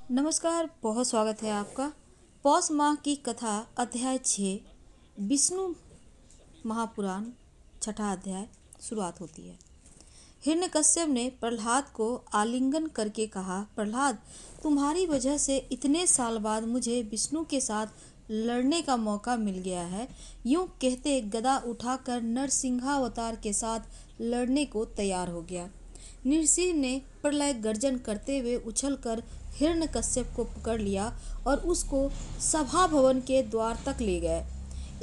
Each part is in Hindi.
नमस्कार, बहुत स्वागत है आपका। पौष माह की कथा अध्याय 6 विष्णु महापुराण छठा अध्याय शुरुआत होती है। हिरण्यकश्यप ने प्रहलाद को आलिंगन करके कहा, प्रहलाद, तुम्हारी वजह से इतने साल बाद मुझे विष्णु के साथ लड़ने का मौका मिल गया है। यूं कहते गदा उठाकर नरसिंहावतार के साथ लड़ने को तैयार हो गया। नृसिंह ने प्रलय गर्जन करते हुए उछलकर हिरण्यकश्यप को पकड़ लिया और उसको सभा भवन के द्वार तक ले गए।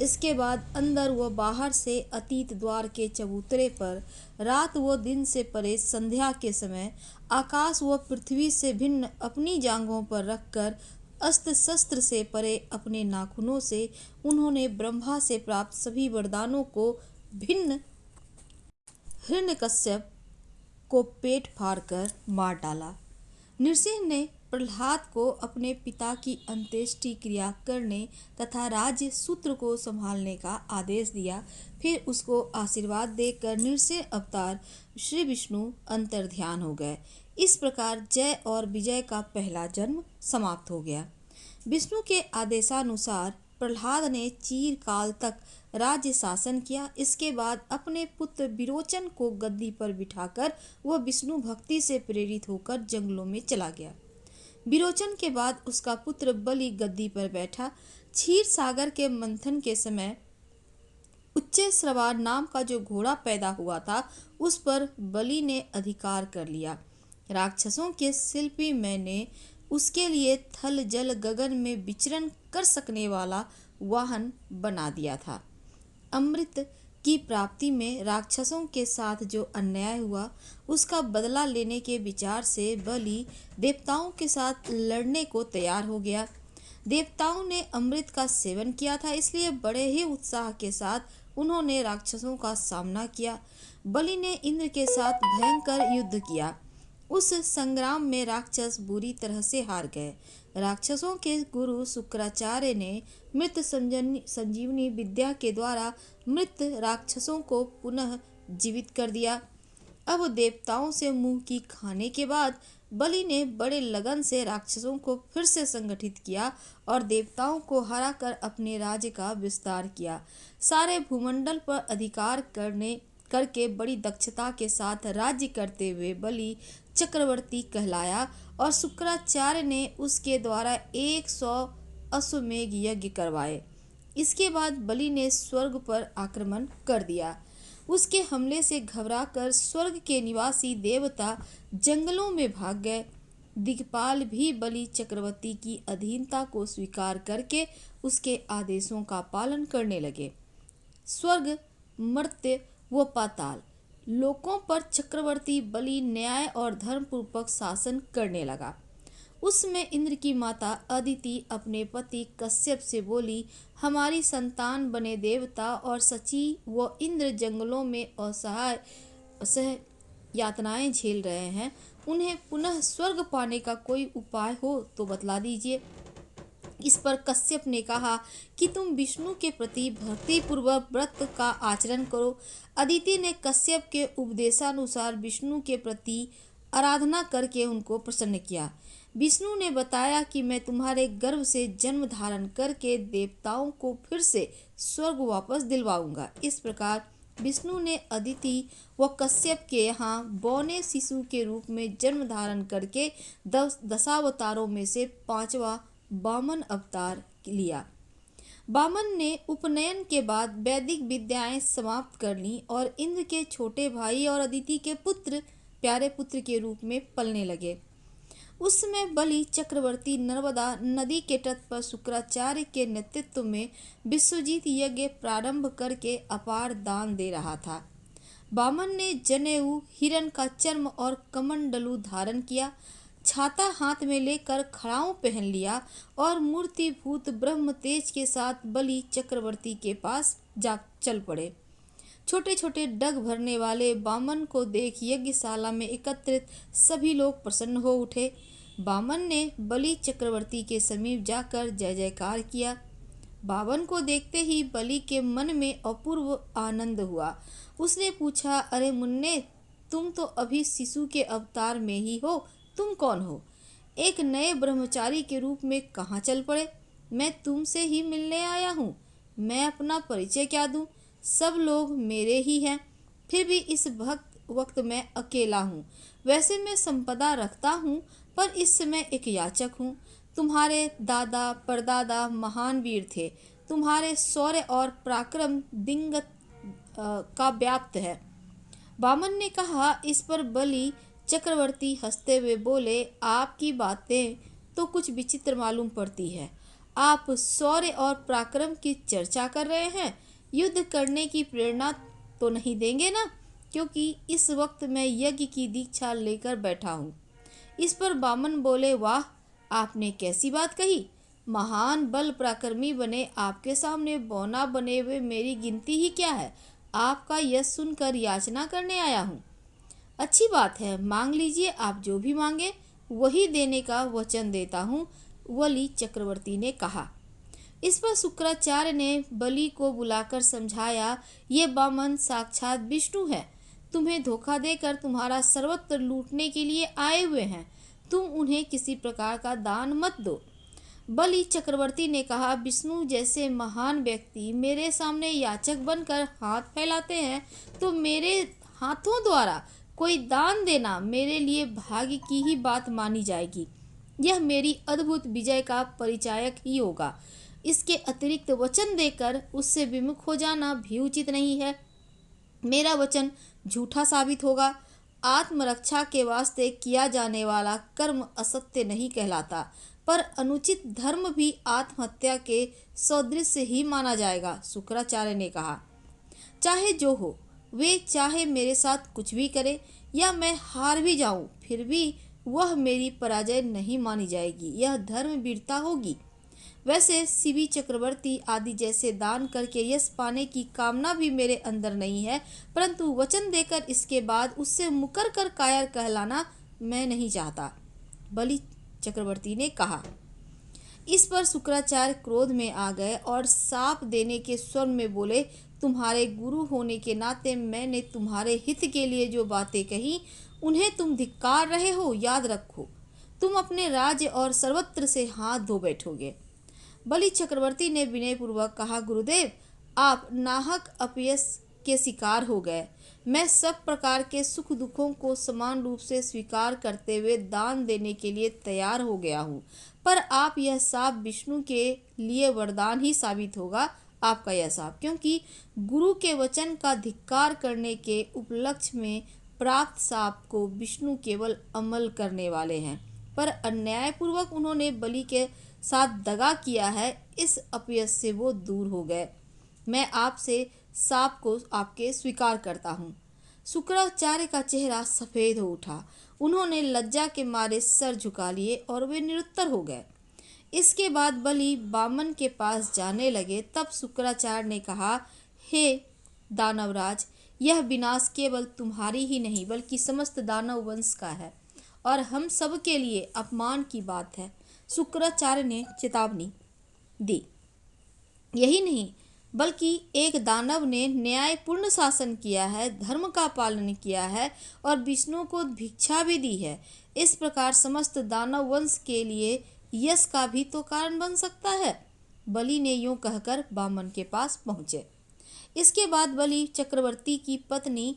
इसके बाद अंदर व बाहर से अतीत द्वार के चबूतरे पर रात व दिन से परे संध्या के समय आकाश व पृथ्वी से भिन्न अपनी जांघों पर रखकर अस्त्र शस्त्र से परे अपने नाखूनों से उन्होंने ब्रह्मा से प्राप्त सभी वरदानों को भिन्न हिरण्यकश्यप को पेट फाड़कर मार डाला। नृसिंह ने प्रहलाद को अपने पिता की अंत्येष्टि क्रिया करने तथा राज्य सूत्र को संभालने का आदेश दिया। फिर उसको आशीर्वाद देकर नृसिंह अवतार श्री विष्णु अंतर्ध्यान हो गए। इस प्रकार जय और विजय का पहला जन्म समाप्त हो गया। विष्णु के आदेशानुसार प्रहलाद ने चिरकाल तक राज्य शासन किया। इसके बाद अपने पुत्र विरोचन को गद्दी पर बिठाकर वह विष्णु भक्ति से प्रेरित होकर जंगलों में चला गया। विरोचन के बाद उसका पुत्र बलि गद्दी पर बैठा। क्षीर सागर के मंथन के समय उच्चैश्रवा नाम का जो घोड़ा पैदा हुआ था उस पर बलि ने अधिकार कर लिया। राक्षसों के शिल्पी मैंने उसके लिए थल जल गगन में विचरण कर सकने वाला वाहन बना दिया था। अमृत की प्राप्ति में राक्षसों के साथ जो अन्याय हुआ उसका बदला लेने के विचार से बलि देवताओं के साथ लड़ने को तैयार हो गया। देवताओं ने अमृत का सेवन किया था, इसलिए बड़े ही उत्साह के साथ उन्होंने राक्षसों का सामना किया। बलि ने इंद्र के साथ भयंकर युद्ध किया। उस संग्राम में राक्षस बुरी तरह से हार गए। राक्षसों के गुरु शुक्राचार्य ने मृत संजीवनी विद्या के द्वारा मृत राक्षसों को पुनः जीवित कर दिया। अब देवताओं से मुंह की खाने के बाद बलि ने बड़े लगन से राक्षसों को फिर से संगठित किया और देवताओं को हराकर अपने राज्य का विस्तार किया। सारे भूमंडल पर अधिकार करके बड़ी दक्षता के साथ राज्य करते हुए बलि चक्रवर्ती कहलाया और शुक्राचार्य ने उसके द्वारा 100 अश्वमेध यज्ञ करवाए। इसके बाद बलि ने स्वर्ग पर आक्रमण कर दिया। उसके हमले से घबराकर स्वर्ग के निवासी देवता जंगलों में भाग गए। दिक्पाल भी बलि चक्रवर्ती की अधीनता को स्वीकार करके उसके आदेशों का पालन करने लगे। स्वर्ग, मर्त्य व पाताल लोकों पर चक्रवर्ती बलि न्याय और धर्मपूर्वक शासन करने लगा। उसमें इंद्र की माता अदिति अपने पति कश्यप से बोली, हमारी संतान बने देवता और सची व इंद्र जंगलों में असह यातनाएं झेल रहे हैं। उन्हें पुनः स्वर्ग पाने का कोई उपाय हो तो बतला दीजिए। इस पर कश्यप ने कहा कि तुम विष्णु के प्रति भक्तिपूर्वक व्रत का आचरण करो। अदिति ने कश्यप के उपदेशानुसार विष्णु के प्रति आराधना करके उनको प्रसन्न किया। विष्णु ने बताया कि मैं तुम्हारे गर्भ से जन्म धारण करके देवताओं को फिर से स्वर्ग वापस दिलवाऊंगा। इस प्रकार विष्णु ने अदिति व कश्यप के यहाँ बौने शिशु के रूप में जन्म धारण करके दशावतारों में से 5वां वामन अवतार लिया। वामन ने उपनयन के बाद वैदिक विद्याएं समाप्त कर ली और इंद्र के छोटे भाई और अदिति के पुत्र प्यारे पुत्र के रूप में पलने लगे। उस समय बलि चक्रवर्ती नर्मदा नदी के तट पर शुक्राचार्य के नेतृत्व में विश्वजीत यज्ञ प्रारंभ करके अपार दान दे रहा था। वामन ने जनेऊ, हिरण का चर्म और कमंडलू धारण किया, छाता हाथ में लेकर खड़ाऊ पहन लिया और मूर्तिभूत ब्रह्म तेज के साथ बलि चक्रवर्ती के पास जा चल पड़े। छोटे छोटे डग भरने वाले वामन को देख यज्ञशाला में एकत्रित सभी लोग प्रसन्न हो उठे। वामन ने बलि चक्रवर्ती के समीप जाकर जय जयकार किया। वामन को देखते ही बलि के मन में अपूर्व आनंद हुआ। उसने पूछा, अरे मुन्ने, तुम तो अभी शिशु के अवतार में ही हो, तुम कौन हो? एक नए ब्रह्मचारी के रूप में कहाँ चल पड़े। मैं तुमसे ही मिलने आया हूँ। मैं अपना परिचय क्या दूँ? सब लोग मेरे ही हैं। फिर भी इस वक्त मैं अकेला हूँ। वैसे मैं संपदा रखता हूँ, पर इस समय एक याचक हूँ। तुम्हारे दादा परदादा महान वीर थे। तुम्हारे शौर्य और पराक्रम दिग्गत का व्याप्त है। वामन ने कहा। इस पर बलि चक्रवर्ती हंसते हुए बोले, आपकी बातें तो कुछ विचित्र मालूम पड़ती है। आप शौर्य और पराक्रम की चर्चा कर रहे हैं, युद्ध करने की प्रेरणा तो नहीं देंगे ना? क्योंकि इस वक्त मैं यज्ञ की दीक्षा लेकर बैठा हूँ। इस पर वामन बोले, वाह, आपने कैसी बात कही। महान बल पराक्रमी बने आपके सामने बौना बने हुए मेरी गिनती ही क्या है। आपका यश सुनकर याचना करने आया हूँ। अच्छी बात है, मांग लीजिए। आप जो भी मांगे वही देने का वचन देता हूँ, बलि चक्रवर्ती ने कहा। इस पर शुक्राचार्य ने बलि को बुलाकर समझाया, ये वामन साक्षात विष्णु है। तुम्हें धोखा देकर तुम्हारा सर्वत्र लूटने के लिए आए हुए हैं। तुम उन्हें किसी प्रकार का दान मत दो। बलि चक्रवर्ती ने कहा, विष्णु जैसे महान व्यक्ति मेरे सामने याचक बनकर हाथ फैलाते हैं, तो मेरे हाथों द्वारा कोई दान देना मेरे लिए भाग्य की ही बात मानी जाएगी। यह मेरी अद्भुत विजय का परिचायक ही होगा। इसके अतिरिक्त वचन देकर उससे विमुख हो जाना भी उचित नहीं है। मेरा वचन झूठा साबित होगा। आत्मरक्षा के वास्ते किया जाने वाला कर्म असत्य नहीं कहलाता, पर अनुचित धर्म भी आत्महत्या के सदृश ही माना जाएगा, शुक्राचार्य ने कहा। चाहे जो हो, वे चाहे मेरे साथ कुछ भी करे या मैं हार भी जाऊं, फिर भी वह मेरी पराजय नहीं मानी जाएगी। यह धर्म वीरता होगी। वैसे शिवी चक्रवर्ती आदि जैसे दान करके यश पाने की कामना भी मेरे अंदर नहीं है, परंतु वचन देकर इसके बाद उससे मुकर कर कायर कहलाना मैं नहीं चाहता, बलि चक्रवर्ती ने कहा। इस पर शुक्राचार्य क्रोध में आ गए और शाप देने के स्वर में बोले, तुम्हारे गुरु होने के नाते मैंने तुम्हारे हित के लिए जो बातें कही उन्हें तुम धिक्कार रहे हो। याद रखो, तुम अपने राज्य और सर्वत्र से हाथ धो बैठोगे। बलि चक्रवर्ती ने विनयपूर्वक कहा, गुरुदेव, आप नाहक अपयश के शिकार हो गए। मैं सब प्रकार के सुख दुखों को समान रूप से स्वीकार करते हुए दान देने के लिए तैयार हो गया हूँ, पर आप यह शाप विष्णु के लिए वरदान ही साबित होगा, आपका यह शाप, क्योंकि गुरु के वचन का धिक्कार करने के उपलक्ष्य में प्राप्त शाप को विष्णु केवल अमल करने वाले हैं, पर अन्यायपूर्वक उन्होंने बलि के साथ दगा किया है। इस अपयश से वो दूर हो गए। मैं आपसे शाप को आपके स्वीकार करता हूँ। शुक्राचार्य का चेहरा सफेद हो उठा। उन्होंने लज्जा के मारे सर झुका लिए और वे निरुत्तर हो गए। इसके बाद बलि वामन के पास जाने लगे। तब शुक्राचार्य ने कहा, हे दानवराज, यह विनाश केवल तुम्हारी ही नहीं बल्कि समस्त दानव वंश का है और हम सब के लिए अपमान की बात है। शुक्राचार्य ने चेतावनी दी। यही नहीं, बल्कि एक दानव ने न्यायपूर्ण शासन किया है, धर्म का पालन किया है और विष्णु को भिक्षा भी दी है। इस प्रकार समस्त दानव वंश के लिए यश का भी तो कारण बन सकता है। बलि ने यूं कहकर वामन के पास पहुँचे। इसके बाद बलि चक्रवर्ती की पत्नी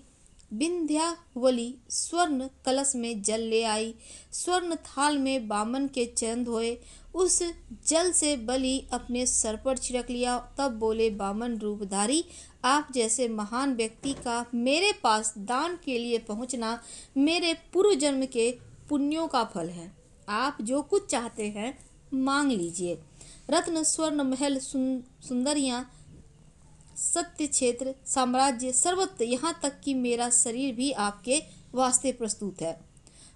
विंध्यावली स्वर्ण कलश में जल ले आई। स्वर्ण थाल में वामन के चरण धोए। उस जल से बलि अपने सर पर छिड़क लिया। तब बोले, वामन रूपधारी, आप जैसे महान व्यक्ति का मेरे पास दान के लिए पहुंचना मेरे पूर्व जन्म के पुण्यों का फल है। आप जो कुछ चाहते हैं मांग लीजिए। रत्न, स्वर्ण, महल, सुंदरियां, सत्य क्षेत्र, साम्राज्य, सर्वत्र, यहाँ तक कि मेरा शरीर भी आपके वास्ते प्रस्तुत है।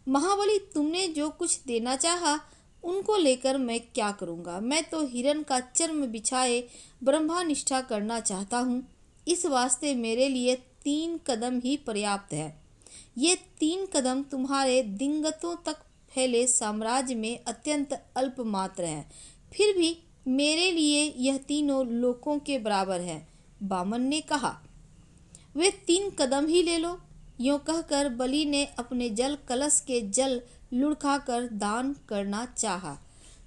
महाबली, तुमने जो कुछ देना चाहा उनको लेकर मैं क्या करूँगा। मैं तो हिरण का चर्म बिछाए ब्रह्मनिष्ठा करना चाहता हूँ। इस वास्ते मेरे लिए 3 कदम ही पर्याप्त है। ये 3 कदम तुम्हारे दिग्गतों तक फैले साम्राज्य में अत्यंत अल्प मात्र है, फिर भी मेरे लिए यह तीनों लोकों के बराबर है, वामन ने कहा। वे 3 कदम ही ले लो। यूं कहकर बलि ने अपने जल कलश के जल लुढ़काकर दान करना चाहा,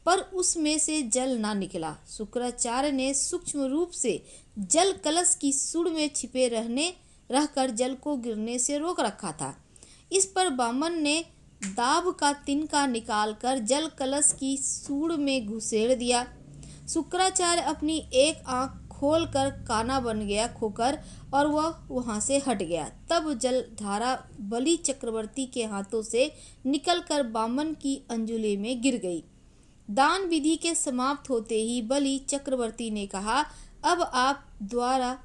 पर उसमें से जल ना निकला। शुक्राचार्य ने सूक्ष्म रूप से जल कलश की सूंड में छिपे रहकर जल को गिरने से रोक रखा था। इस पर बामन ने दाब का तिनका निकालकर जल कलश की सूंड में घुसेड़ दिया। शुक्राचार्य अपनी एक आंख खोलकर काना बन गया खोकर और वह वहां से हट गया। तब जलधारा बलि चक्रवर्ती के हाथों से निकलकर बामन की अंजुलि में गिर गई। दान विधि के समाप्त होते ही बलि चक्रवर्ती ने कहा, अब आप द्वारा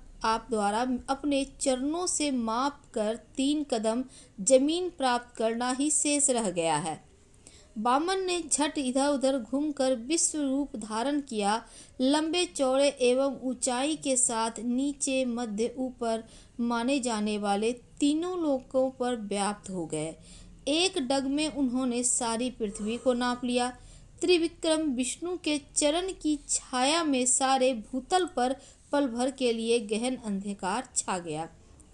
अपने चरणों से माप कर 3 कदम जमीन प्राप्त करना ही शेष रह गया है। बामन ने झट इधर उधर घूमकर विश्व रूप धारण किया। लंबे चौड़े एवं ऊंचाई के साथ नीचे मध्य ऊपर माने जाने वाले तीनों लोकों पर व्याप्त हो गए। एक डग में उन्होंने सारी पृथ्वी को नाप लिया। त्रिविक्रम विष्णु के चरण की छाया में सारे भूतल पर पल भर के लिए गहन अंधकार छा गया।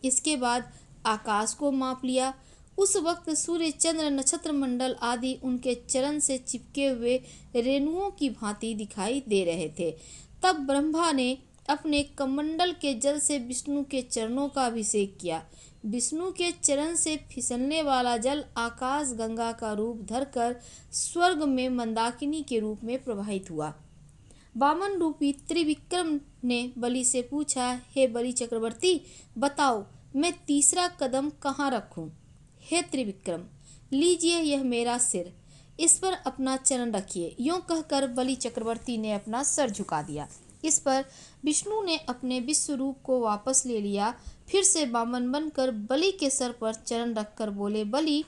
इसके बाद आकाश को माप लिया। उस वक्त सूर्य चंद्र नक्षत्र मंडल आदि उनके चरण से चिपके हुए रेणुओं की भांति दिखाई दे रहे थे। तब ब्रह्मा ने अपने कमंडल के जल से विष्णु के चरणों का अभिषेक किया। विष्णु के चरण से फिसलने वाला जल आकाश गंगा का रूप धरकर स्वर्ग में मंदाकिनी के रूप में प्रवाहित हुआ। वामन रूपी त्रिविक्रम ने बलि से पूछा, हे बलि चक्रवर्ती, बताओ मैं तीसरा कदम कहाँ रखूं? हे त्रिविक्रम, लीजिए यह मेरा सिर, इस पर अपना चरण रखिए। यूं कहकर बलि चक्रवर्ती ने अपना सर झुका दिया। इस पर विष्णु ने अपने विश्व रूप को वापस ले लिया। फिर से वामन बनकर बलि के सर पर चरण रखकर बोले, बलि,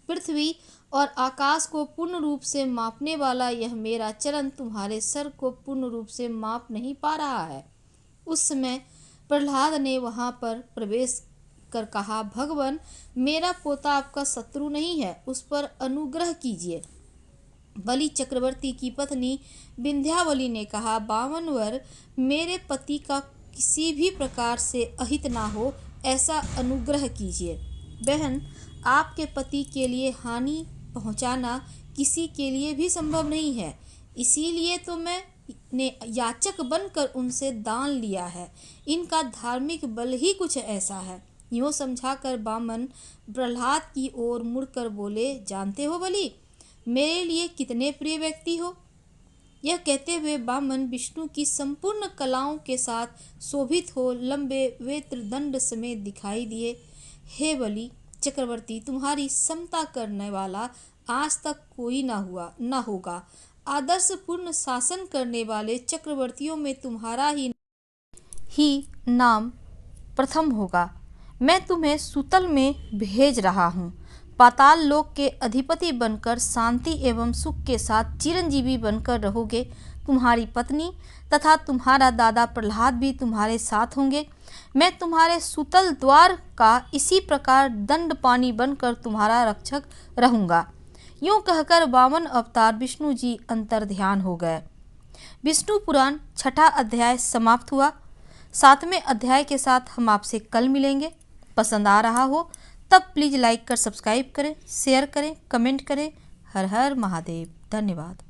पृथ्वी और आकाश को पूर्ण रूप से मापने वाला यह मेरा चरण तुम्हारे सर को पूर्ण रूप से माप नहीं पा रहा है। उस समय प्रहलाद ने वहां पर प्रवेश कर कहा, भगवान, मेरा पोता आपका शत्रु नहीं है, उस पर अनुग्रह कीजिए। बलि चक्रवर्ती की पत्नी विंध्यावली ने कहा, बामनवर, मेरे पति का किसी भी प्रकार से अहित ना हो, ऐसा अनुग्रह कीजिए। बहन, आपके पति के लिए हानि पहुंचाना किसी के लिए भी संभव नहीं है, इसीलिए तो मैंने याचक बनकर उनसे दान लिया है। इनका धार्मिक बल ही कुछ ऐसा है। यूं समझाकर बामन प्रहलाद की ओर मुड़कर बोले, जानते हो बलि, मेरे लिए कितने प्रिय व्यक्ति हो। यह कहते हुए बामन विष्णु की संपूर्ण कलाओं के साथ शोभित हो लंबे वेत्र दंड समेत दिखाई दिए। हे बलि चक्रवर्ती, तुम्हारी समता करने वाला आज तक कोई ना होगा। आदर्श पूर्ण शासन करने वाले चक्रवर्तियों में तुम्हारा ही नाम प्रथम होगा। मैं तुम्हें सुतल में भेज रहा हूँ। पाताल लोक के अधिपति बनकर शांति एवं सुख के साथ चिरंजीवी बनकर रहोगे। तुम्हारी पत्नी तथा तुम्हारा दादा प्रहलाद भी तुम्हारे साथ होंगे। मैं तुम्हारे सुतल द्वार का इसी प्रकार दंड पानी बनकर तुम्हारा रक्षक रहूंगा। यूं कहकर वामन अवतार विष्णु जी अंतर्ध्यान हो गए। विष्णु पुराण 6ठा अध्याय समाप्त हुआ। 7वें अध्याय के साथ हम आपसे कल मिलेंगे। पसंद आ रहा हो तब प्लीज़ लाइक कर सब्सक्राइब करें, शेयर करें, कमेंट करें। हर हर महादेव। धन्यवाद।